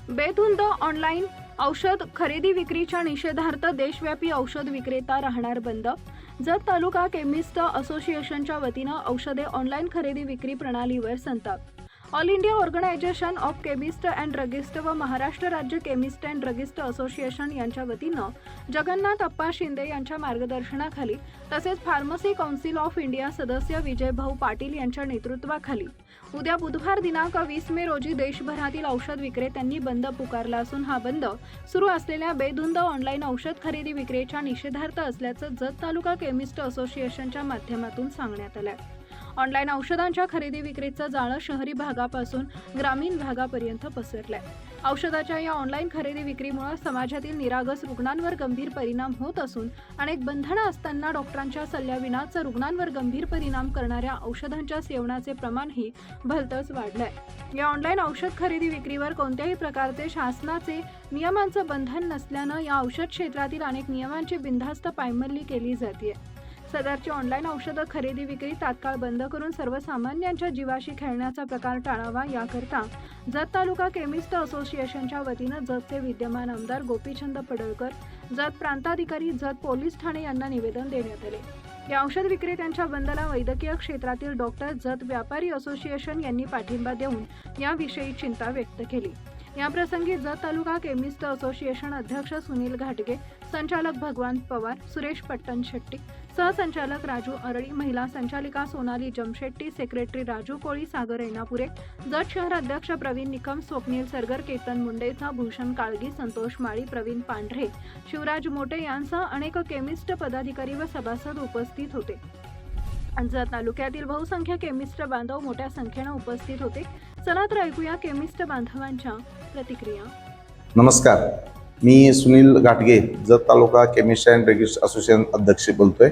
बेधुंद online औषध खरेदी विक्रीच्या निषेधार्थ देशव्यापी औषध विक्रेता राहणार बंद. जत तालुका केमिस्ट असोसिएशनच्या वतीनं औषधे ऑनलाईन खरेदी विक्री प्रणालीवर संताप. All India organisation of chemist and druggist व महाराष्ट्र राज्य केमिस्ट अँड ड्रगिस्ट असोसिएशन यांच्या वतीनं जगन्नाथ अप्पा शिंदे यांच्या मार्गदर्शनाखाली तसेच फार्मसी काउन्सिल ऑफ इंडिया सदस्य विजय भाऊ पाटील यांच्या नेतृत्वाखाली उद्या बुधवार दिनांक 20 मे रोजी देशभरातील औषध विक्रेत्यांनी बंद पुकारला असून हा बंद सुरू असलेल्या बेधुंद ऑनलाईन औषध खरेदी विक्रीच्या निषेधार्थ असल्याचं जत तालुका केमिस्ट असोसिएशनच्या माध्यमातून सांगण्यात आलं. ऑनलाईन औषधांच्या खरेदी विक्रीचं जाळं शहरी भागापासून ग्रामीण भागापर्यंत पसरलंय. औषधाच्या या ऑनलाईन खरेदी विक्रीमुळे समाजातील निरागस रुग्णांवर गंभीर परिणाम होत असून अनेक बंधनं असताना डॉक्टरांच्या सल्ल्याविनाच रुग्णांवर गंभीर परिणाम करणाऱ्या औषधांच्या सेवनाचे प्रमाणही भलतंच वाढलंय. या ऑनलाईन औषध खरेदी विक्रीवर कोणत्याही प्रकारचे शासनाचे नियमांचं बंधन नसल्यानं या औषध क्षेत्रातील अनेक नियमांची बिनधास्त पायमल्ली केली जाते. सदरची ऑनलाईन औषध खरेदी विक्री तात्काळ बंद करून सर्वसामान्यांच्या जीवाशी खेळण्याचा प्रकार टाळावा याकरता जत तालुका केमिस्ट असोसिएशनच्या वतीनं जतचे विद्यमान आमदार गोपीचंद पडळकर, जत प्रांताधिकारी, जत पोलीस ठाणे यांना निवेदन देण्यात आले. या औषध विक्रेत्यांच्या बंदला वैद्यकीय क्षेत्रातील डॉक्टर, जत व्यापारी असोसिएशन यांनी पाठिंबा देऊन याविषयी चिंता व्यक्त केली. याप्रसंगी जत तालुका केमिस्ट असोसिएशन अध्यक्ष सुनील घाटगे, संचालक भगवान पवार, सुरेश पट्टणशेट्टी, सहसंचालक राजू अरळी, महिला संचालिका सोनाली जमशेट्टी, सेक्रेटरी राजू कोळी, सागर ऐनापुरे, जत शहर अध्यक्ष प्रवीण निकम, स्वप्नील सरगर, केतन मुंडेचा, भूषण काळगी, संतोष माळी, प्रवीण पांढरे, शिवराज मोटे यांसह अनेक केमिस्ट पदाधिकारी व सभासद उपस्थित होते. जत तालुक्यातील बहुसंख्य केमिस्ट बांधव मोठ्या संख्येने उपस्थित होते. चला तर ऐकूया केमिस्ट बांधवांच्या प्रतिक्रिया. नमस्कार, मी सुनील घाटगे, जत तालुका केमिस्ट अँड ड्रगिस्ट असोसिएशन अध्यक्ष बोलतोय.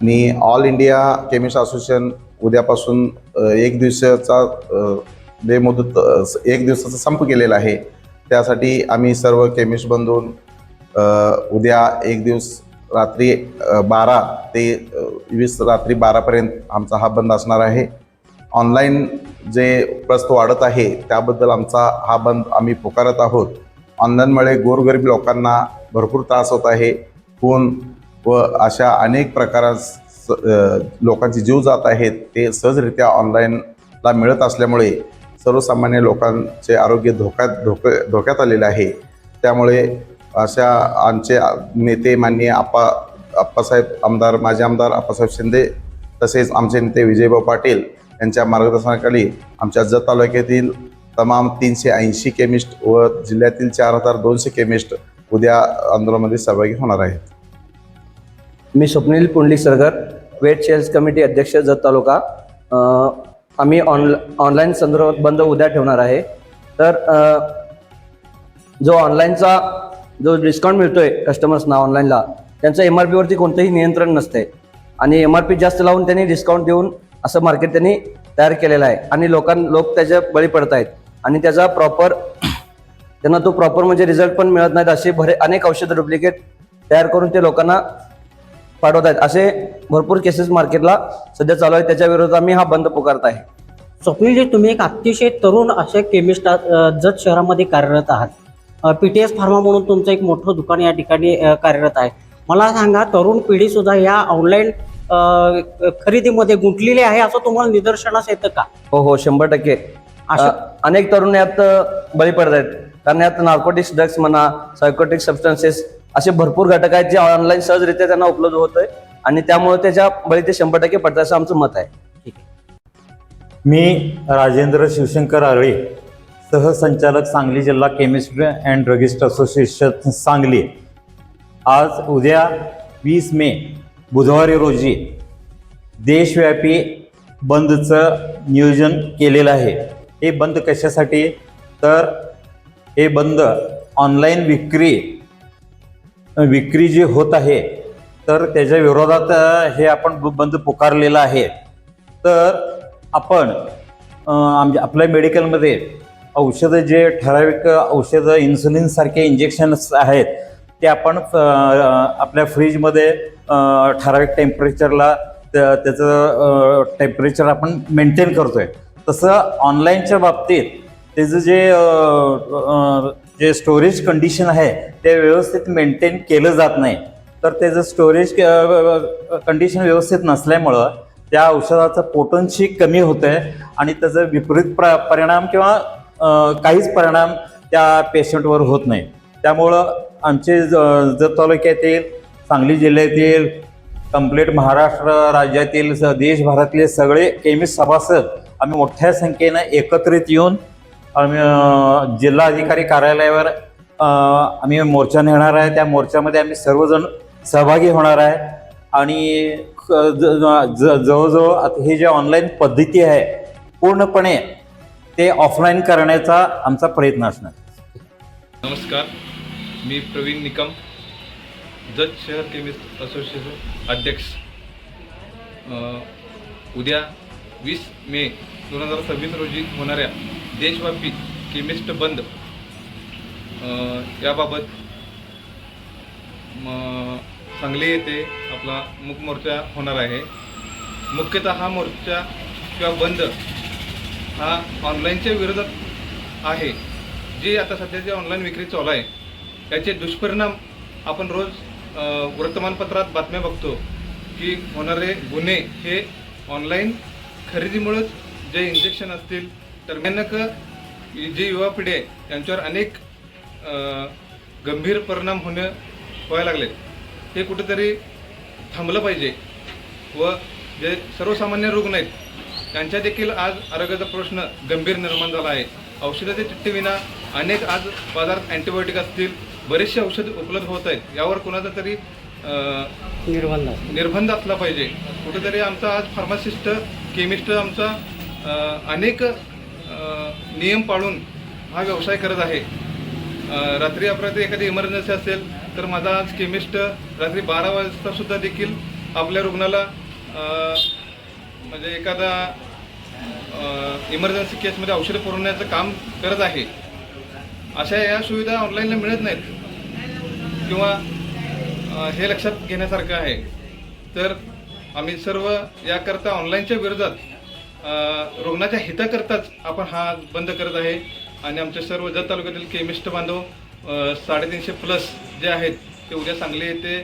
आणि ऑल इंडिया केमिस्ट असोसिएशन उद्यापासून एक दिवसाचा संप केलेला आहे. त्यासाठी आम्ही सर्व केमिस्ट बंधून उद्या एक दिवस रात्री 12 ते 20 रात्री 12पर्यंत आमचा हा बंद असणार आहे. ऑनलाईन जे प्रस्त वाढत आहे त्याबद्दल आमचा हा बंद आम्ही पुकारत आहोत. ऑनलाईनमुळे गोरगरीब लोकांना भरपूर त्रास होत आहे. खून व अशा अनेक प्रकारात लोकांचे जीव जात आहेत. ते सहजरित्या ऑनलाईनला मिळत असल्यामुळे सर्वसामान्य लोकांचे आरोग्य धोक्यात आलेले आहे. त्यामुळे अशा आमचे नेते माननीय आप्पासाहेब आमदार, माजी आमदार आप्पासाहेब शिंदे, तसेच आमचे नेते विजयभाऊ पाटील यांच्या मार्गदर्शनाखाली आमच्या जत तालुक्यातील तमाम 380 केमिस्ट व जिल्ह्यातील 4200 केमिस्ट उद्या आंदोलनामध्ये सहभागी होणार आहेत. मी स्वप्नील पुंडलिक सरगर, वेट सेल्स कमिटी अध्यक्ष, जत तालुका. आम्ही ऑनलाईन संदर्भात बंद उद्या ठेवणार आहे. तर जो ऑनलाईनचा जो डिस्काउंट मिळतोय कस्टमर्सना ऑनलाईनला, त्यांचं MRP वरती कोणतंही नियंत्रण नसते आणि MRP जास्त लावून त्यांनी डिस्काउंट देऊन असं मार्केट त्यांनी तयार केलेलं आहे आणि लोक त्याच्या बळी पडत आहेत आणि त्याचा त्यांना तो प्रॉपर म्हणजे रिझल्ट पण मिळत नाहीत. असे अनेक औषधं डुप्लिकेट तयार करून ते लोकांना पाठवत आहेत. असे भरपूर केसेस मार्केटला सध्या चालू आहेत. त्याच्या विरोधात आम्ही हा बंद पुकारत आहे. स्वप्नीलजी, तुम्ही एक अतिशय तरुण असे केमिस्ट जत शहरामध्ये कार्यरत आहात. PTS फार्मा म्हणून तुमचं एक मोठं दुकान या ठिकाणी कार्यरत आहे. मला सांगा, तरुण पिढी सुद्धा या ऑनलाईन खरेदीमध्ये गुंतलेली आहे असं तुम्हाला निदर्शनास येतं का? हो, 100%. अनेक तरुण यात बळी पडत आहेत. कारण यात नार्कोटिक्स ड्रग्स म्हणा, सायकोटिक सबस्टन्सेस असे भरपूर घटक आहेत जे ऑनलाईन सहजरित्या त्यांना उपलब्ध होत आहे आणि त्यामुळे त्याच्या बळी ते 100% पडतात असं आमचं मत आहे. ठीक आहे. मी राजेंद्र शिवशंकर आरळे, सहसंचालक, सांगली जिल्हा chemist and druggist association Sangli. आज उद्या 20 मे बुधवारी रोजी देशव्यापी बंदचं नियोजन केलेलं आहे. हे बंद कशासाठी? तर हे बंद ऑनलाईन विक्री जी होत आहे तर त्याच्या विरोधात हे आपण बंद पुकारलेलं आहे. तर आपण आपल्या मेडिकलमध्ये औषधं, जे ठराविक औषधं, इन्सुलिनसारखे इंजेक्शन्स आहेत ते आपण आपल्या फ्रीजमध्ये ठराविक टेम्परेचरला त्याचं टेम्परेचर आपण मेंटेन करतोय. तसं ऑनलाईनच्या बाबतीत त्याचं जे स्टोरेज कंडिशन आहे ते व्यवस्थित मेंटेन केलं जात नाही. तर त्याचं स्टोरेज कंडिशन व्यवस्थित नसल्यामुळं त्या औषधाचं पोटन्सी कमी होतं आहे आणि त्याचा विपरीत परिणाम किंवा काहीच परिणाम त्या पेशंटवर होत नाही. त्यामुळं आमचे जत तालुक्यातील, सांगली जिल्ह्यातील, कंप्लीट महाराष्ट्र राज्यातील, देशभरातले सगळे केमिस्ट सभासद आम्ही मोठ्या संख्येनं एकत्रित येऊन आम्ही जिल्हाधिकारी कार्यालयावर आम्ही मोर्चा नेणार आहे. त्या मोर्चामध्ये आम्ही सर्वजण सहभागी होणार आहे आणि जवळजवळ आता हे जे ऑनलाईन पद्धती आहे पूर्णपणे ते ऑफलाईन करण्याचा आमचा प्रयत्न असणार. नमस्कार, मी प्रवीण निकम, जत शहर केमिस्ट असोसिएशन अध्यक्ष. उद्या 20 मे 2026 रोजी होणाऱ्या देशव्यापी केमिस्ट बंद याबाबत सांगली येथे आपला मूक मोर्चा होणार आहे. मुख्यतः हा मोर्चा किंवा बंद हा ऑनलाईनच्या विरोधात आहे. जी आता सध्या जी ऑनलाईन विक्री चालू आहे त्याचे दुष्परिणाम आपण रोज वर्तमानपत्रात बातम्या बघतो की होणारे गुन्हे हे ऑनलाईन खरेदीमुळेच, जे इंजेक्शन असतील तर भयानक जी युवा पिढी आहे त्यांच्यावर अनेक गंभीर परिणाम व्हायला लागलेत. हे कुठेतरी थांबलं पाहिजे व जे सर्वसामान्य रुग्ण आहेत त्यांच्या देखील आज आरोग्याचा प्रश्न गंभीर निर्माण झाला आहे. औषधाच्या चिठ्ठीविना अनेक आज बाजारात अँटीबायोटिक असतील, बरेचसे औषध उपलब्ध होत आहेत. यावर कोणाचा तरी निर्बंध असला पाहिजे. कुठेतरी आमचा आज फार्मासिस्ट, केमिस्ट आमचा अनेक नियम पाळून हा व्यवसाय करत आहे. रात्री अपरात्री एखादी इमर्जन्सी असेल तर माझा आज केमिस्ट रात्री 12 वाजता सुद्धा देखील आपल्या रुग्णाला म्हणजे एखादा इमर्जन्सी केसमध्ये औषधं पुरवण्याचं काम करत आहे. अशा या सुविधा ऑनलाईनला मिळत नाहीत किंवा हे लक्षात घेण्यासारखं आहे. तर आम्ही सर्व याकरता ऑनलाईनच्या विरोधात रुग्णाच्या हिताकरताच आपण हा बंद करत आहे. आणि आमचे सर्व जत तालुक्यातील केमिस्ट बांधव 350+ जे आहेत ते उद्या सांगली येथे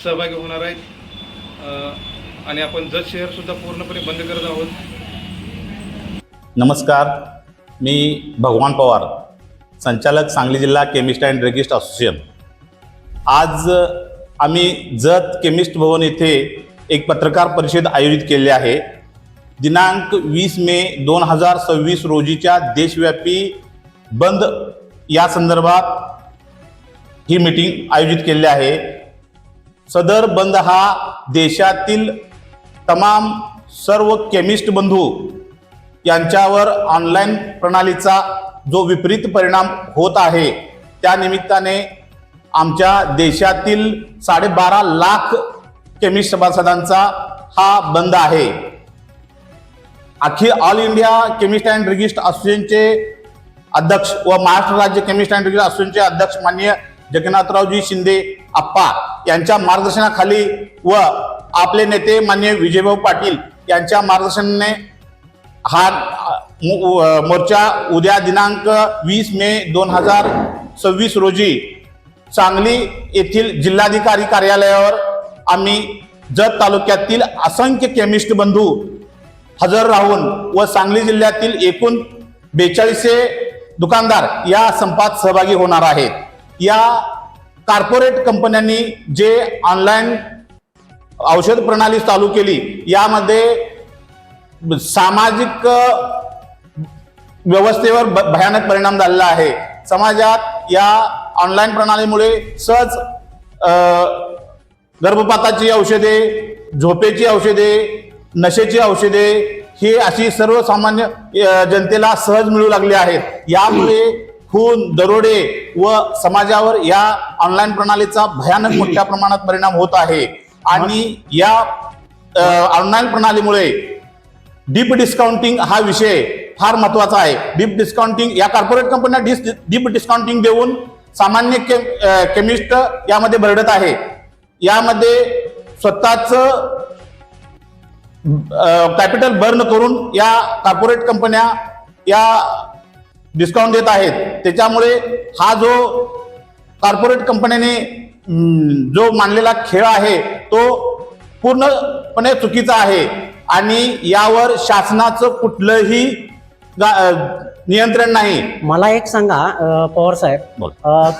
सहभागी होणार आहेत आणि आपण जत शहरसुद्धा पूर्णपणे बंद करत आहोत. नमस्कार, मी भगवान पवार, संचालक सांगली जिल्हा केमिस्ट अँड ड्रगिस्ट असोसिएशन. आज आम्ही जत केमिस्ट भवन येथे एक पत्रकार परिषद आयोजित केली आहे. दिनांक 20 मे 2026 रोजीच्या देशव्यापी बंद या संदर्भात ही मीटिंग आयोजित केली आहे. सदर बंद हा देशातील तमाम सर्व केमिस्ट बंधू यांच्यावर ऑनलाईन प्रणालीचा जो विपरीत परिणाम होत आहे त्या निमित्ताने आमच्या देशातील 12.5 लाख केमिस्ट सभासदांचा हा बंद आहे. अखिल all India chemist and druggist असोसिएशनचे अध्यक्ष व महाराष्ट्र राज्य केमिस्ट अँड ड्रगिस्ट असोसिएशनचे अध्यक्ष माननीय जगन्नाथरावजी शिंदे आप्पा यांच्या मार्गदर्शनाखाली व आपले नेते माननीय विजयभाऊ पाटील यांच्या मार्गदर्शनाने हा मोर्चा उद्या दिनांक 20 मे 2026 रोजी सांगली येथील जिल्हाधिकारी कार्यालयावर आम्ही जत तालुक्यातील असंख्य केमिस्ट बंधू हजर राहून व सांगली जिल्ह्यातील एकूण 4200 दुकानदार या संपात सहभागी होणार आहेत. या कॉर्पोरेट कंपन्यांनी जे ऑनलाईन औषध प्रणाली चालू केली यामध्ये सामाजिक व्यवस्थेवर भयानक परिणाम झालेला आहे. समाजात या ऑनलाईन प्रणालीमुळे सहज गर्भपाताची औषधे, झोपेची औषधे, नशेची औषधे ही अशी सर्वसामान्य जनतेला सहज मिळू लागली आहेत. यामुळे खून, दरोडे व समाजावर या ऑनलाईन प्रणालीचा भयानक मोठ्या प्रमाणात परिणाम होत आहे. आणि या ऑनलाईन प्रणालीमुळे डीप डिस्काउंटिंग हा विषय फार महत्वाचा आहे. डीप डिस्काउंटिंग, या कॉर्पोरेट कंपन्या डीप डिस्काउंटिंग देऊन सामान्य केमिस्ट यामध्ये भरडत आहे. यामध्ये स्वतःच कॅपिटल बर्न करून या कॉर्पोरेट कंपन्या या डिस्काउंट देत आहेत. त्याच्यामुळे हा जो कॉर्पोरेट कंपन्याने जो मांडलेला खेळ आहे तो पूर्णपणे चुकीचा आहे आणि यावर शासनाचं कुठलंही नियंत्रण नाही. मला एक सांगा पवार साहेब, बोल.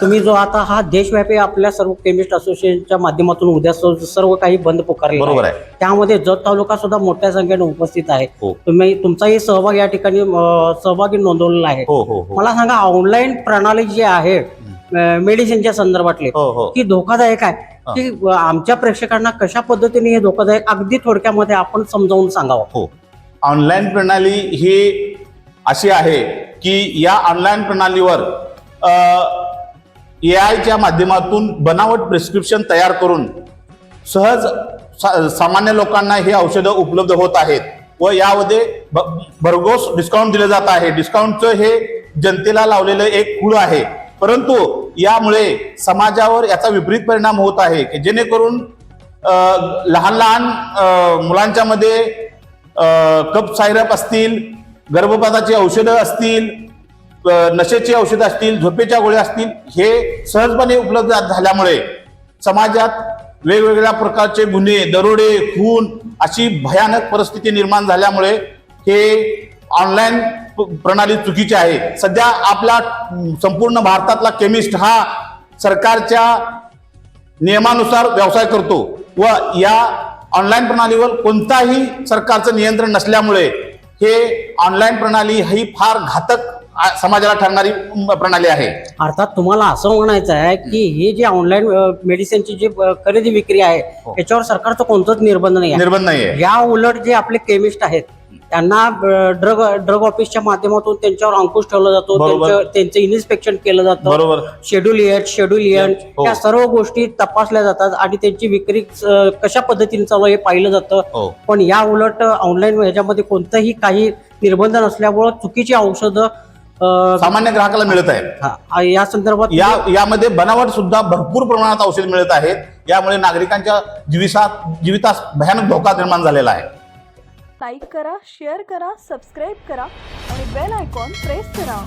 तुम्ही जो आता हा देशव्यापी आपल्या सर्व केमिस्ट असोसिएशनच्या माध्यमातून उद्या सर्व काही बंद पुकारलेलं बरोबर आहे. त्यामध्ये जत तालुका सुद्धा मोठ्या संख्येने उपस्थित आहे. हो. तुमचाही सहभाग या ठिकाणी सहभागी नोंदवलेला आहे. हो हो हो मला सांगा ऑनलाईन प्रणाली जी आहे मेडिसिनच्या संदर्भातली हो हो की धोकादायक आहे की आमच्या प्रेक्षकांना कशा पद्धतीने हे धोकादायक अगदी थोडक्यामध्ये आपण समजावून सांगावं. हो. ऑनलाईन प्रणाली ही अशी आहे की या ऑनलाईन प्रणालीवर AI च्या माध्यमातून बनावट प्रिस्क्रिप्शन तयार करून सहज सामान्य लोकांना हे औषधं उपलब्ध होत आहेत व यामध्ये भरघोस डिस्काउंट दिलं जात आहे. डिस्काउंटचं हे जनतेला लावलेलं एक खूळ आहे. परंतु यामुळे समाजावर याचा विपरीत परिणाम होत आहे की जेणेकरून लहान लहान मुलांच्या मध्ये कप सायरप असतील, गर्भपाताची औषधं असतील, नशेची औषधं असतील, झोपेच्या गोळ्या असतील, हे सहजपणे उपलब्ध झाल्यामुळे समाजात वेगवेगळ्या प्रकारचे गुन्हे, दरोडे, खून अशी भयानक परिस्थिती निर्माण झाल्यामुळे हे ऑनलाईन प्रणाली चुकीची आहे. सध्या आपला संपूर्ण भारतातला केमिस्ट हा सरकारच्या नियमानुसार व्यवसाय करतो व या ऑनलाईन प्रणालीवर कोणताही सरकारचं नियंत्रण नसल्यामुळे हे ऑनलाईन प्रणाली ही फार घातक समाजाला ठरणारी प्रणाली आहे. अर्थात तुम्हाला असं म्हणायचं आहे की हे जे ऑनलाईन मेडिसिनची जी खरेदी विक्री आहे याच्यावर सरकारचं कोणतंच निर्बंध नाही आहे. निर्बंध नाहीये. या उलट जे आपले केमिस्ट आहेत त्यांना ड्रग ऑफिसच्या माध्यमातून त्यांच्यावर अंकुश ठेवला जातो, त्यांचं इन्स्पेक्शन केलं जातं, बरोबर. शेड्यूल ए हो. या सर्व गोष्टी तपासल्या जातात आणि त्यांची विक्री कशा पद्धतीने चालू आहे हे पाहिलं जातं. हो. पण या उलट ऑनलाईन ह्याच्यामध्ये कोणतंही काही निर्बंध नसल्यामुळं चुकीची औषधं सामान्य ग्राहकाला मिळत आहेत. या संदर्भात यामध्ये बनावट सुद्धा भरपूर प्रमाणात औषध मिळत आहेत. यामुळे नागरिकांच्या जीवितास भयानक धोका निर्माण झालेला आहे. लाईक करा, शेअर करा, सबस्क्राईब करा आणि बेल आयकॉन प्रेस करा.